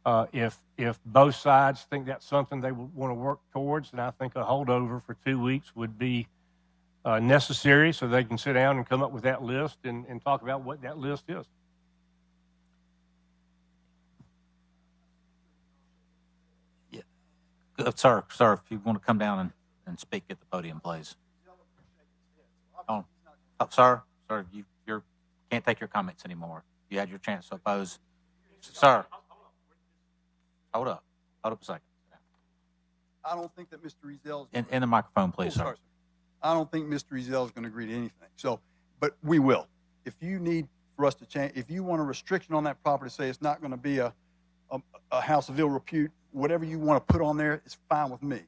If both sides think that's something they would want to work towards, then I think a holdover for 2 weeks would be necessary so they can sit down and come up with that list and talk about what that list is. Yeah. Sir, if you want to come down and speak at the podium, please. Oh, sir, you can't take your comments anymore. You had your chance to oppose. Sir, hold up a second. I don't think that Mr. Ezel's In the microphone, please, sir. sorry, sir. I don't think Mr. Ezel is going to agree to anything. So, but we will. If you need for us to change, if you want a restriction on that property, say it's not going to be a house of ill repute, whatever you want to put on there, it's fine with me.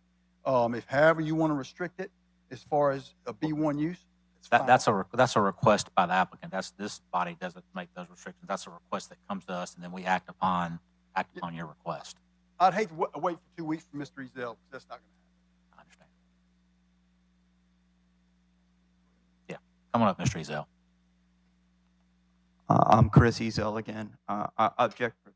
If however you want to restrict it, as far as a B1 use, it's fine. That's a request by the applicant. This body doesn't make those restrictions. That's a request that comes to us, and then we act upon your request. I'd hate to wait for 2 weeks for Mr. Ezel, because that's not going to happen. I understand. Yeah, come on up, Mr. Ezel. I'm Chris Ezel again. I object for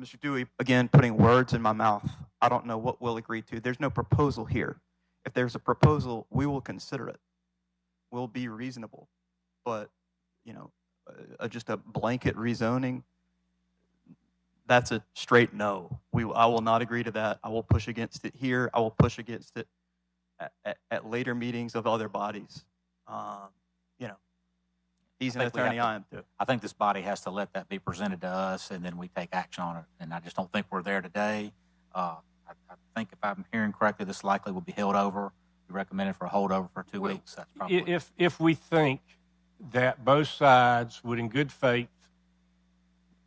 Mr. Dewey, again, putting words in my mouth. I don't know what we'll agree to. There's no proposal here. If there's a proposal, we will consider it. We'll be reasonable. But, just a blanket rezoning, that's a straight no. I will not agree to that. I will push against it here. I will push against it at later meetings of other bodies. He's an attorney, I am too. I think this body has to let that be presented to us, and then we take action on it. And I just don't think we're there today. I think if I'm hearing correctly, this likely will be held over. We recommended for a holdover for 2 weeks. That's probably If we think that both sides would, in good faith,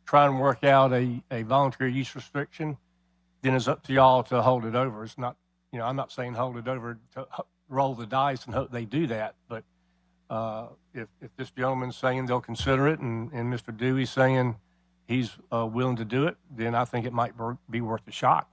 try and work out a voluntary use restriction, then it's up to y'all to hold it over. It's not, I'm not saying hold it over to roll the dice and hope they do that, but if this gentleman's saying they'll consider it and Mr. Dewey's saying he's willing to do it, then I think it might be worth a shot.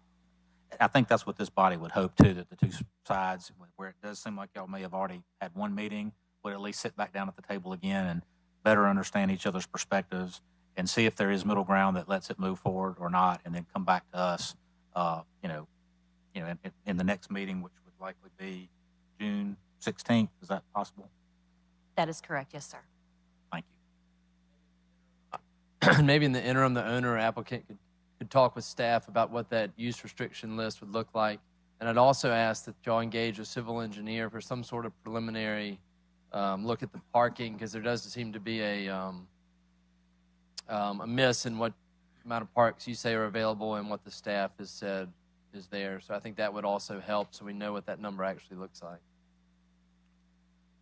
I think that's what this body would hope too, that the two sides, where it does seem like y'all may have already had one meeting, would at least sit back down at the table again and better understand each other's perspectives and see if there is middle ground that lets it move forward or not, and then come back to us, in the next meeting, which would likely be June 16th. Is that possible? That is correct, yes, sir. Thank you. Maybe in the interim, the owner or applicant could talk with staff about what that use restriction list would look like. And I'd also ask that y'all engage a civil engineer for some sort of preliminary look at the parking, because there does seem to be a miss in what amount of parks you say are available and what the staff has said is there. So I think that would also help, so we know what that number actually looks like.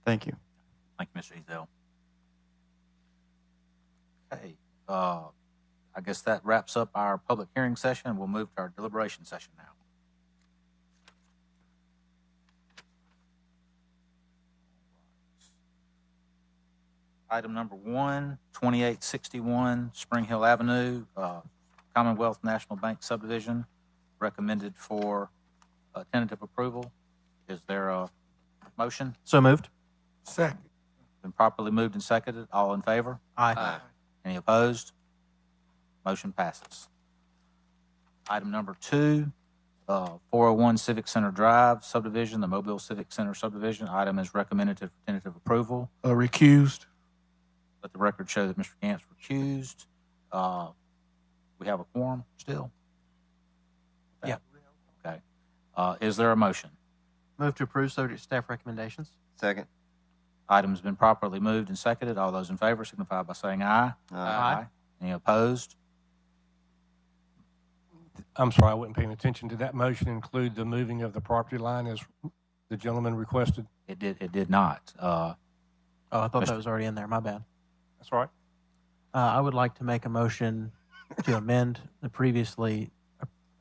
Thank you. Thank you, Mr. Ezel. Okay, I guess that wraps up our public hearing session. We'll move to our deliberation session now. Item number 1, 2861 Spring Hill Avenue, Commonwealth National Bank subdivision, recommended for tentative approval. Is there a motion? So moved. Second. Been properly moved and seconded. All in favor? Aye. Any opposed? Motion passes. Item number 2, 401 Civic Center Drive subdivision, the Mobile Civic Center subdivision. Item is recommended for tentative approval. Recused. Let the record show that Mr. Gantz recused. We have a quorum still? Yeah. Okay. Is there a motion? Move to approve subject to staff recommendations. Second. Item's been properly moved and seconded. All those in favor signify by saying aye. Aye. Any opposed? I'm sorry, I wasn't paying attention. Did that motion include the moving of the property line as the gentleman requested? It did not. I thought that was already in there. My bad. That's all right. I would like to make a motion to amend the previously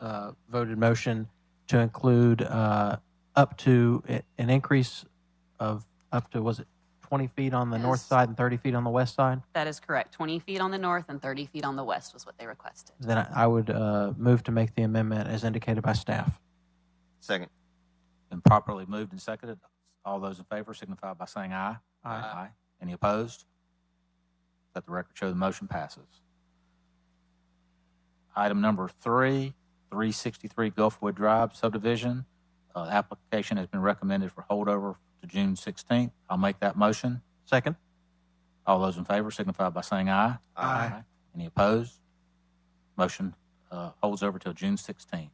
voted motion to include up to an increase of up to, was it 20 feet on the north side and 30 feet on the west side? That is correct. 20 feet on the north and 30 feet on the west was what they requested. Then I would move to make the amendment as indicated by staff. Second. Been properly moved and seconded. All those in favor signify by saying aye. Aye. Any opposed? Let the record show the motion passes. Item number 3, 363 Gulfwood Drive subdivision. The application has been recommended for holdover to June 16th. I'll make that motion. Second. All those in favor signify by saying aye. Aye. Any opposed? Motion holds over till June 16th.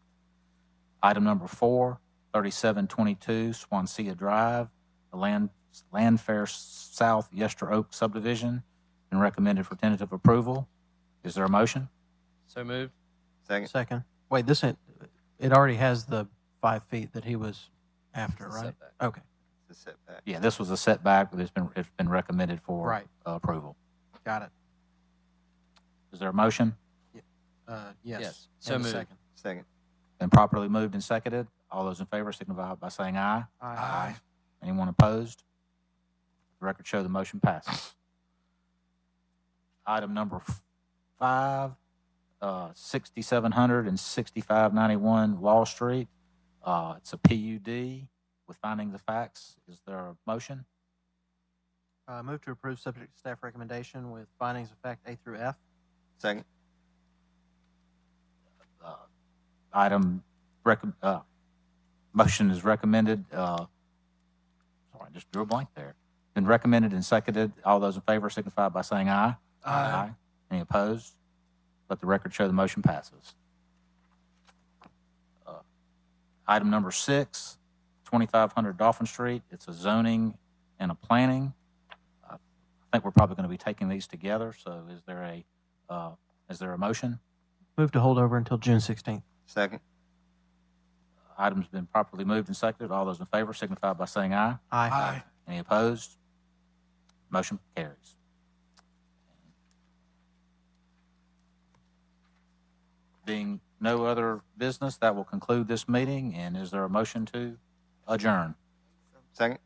Item number 4, 3722 Swansea Drive, the Landfair South Yester Oak subdivision, been recommended for tentative approval. Is there a motion? So moved. Second. Second. Wait, it already has the 5 feet that he was after, It's a right? setback. Okay. It's a setback. Yeah, this was a setback, but it's been recommended for Right. approval. Got it. Is there a motion? Yes. Yes. So And a moved. second. Second. Been properly moved and seconded. All those in favor signify by saying aye. Aye. Anyone opposed? The record show the motion passes. Item number 5, 6700 and 6591 Wall Street. It's a PUD with findings of facts. Is there a motion? Move to approve subject to staff recommendation with findings of fact A through F. Second. Motion is recommended. Sorry, I just drew a blank there. Been recommended and seconded. All those in favor signify by saying aye. Aye. Any opposed? Let the record show the motion passes. Item number 6, 2500 Dolphin Street. It's a zoning and a planning. I think we're probably going to be taking these together. So is there a motion? Move to hold over until June 16th. Second. Item's been properly moved and seconded. All those in favor signify by saying aye. Aye. Any opposed? Motion carries. Being no other business, that will conclude this meeting. And is there a motion to adjourn? Second.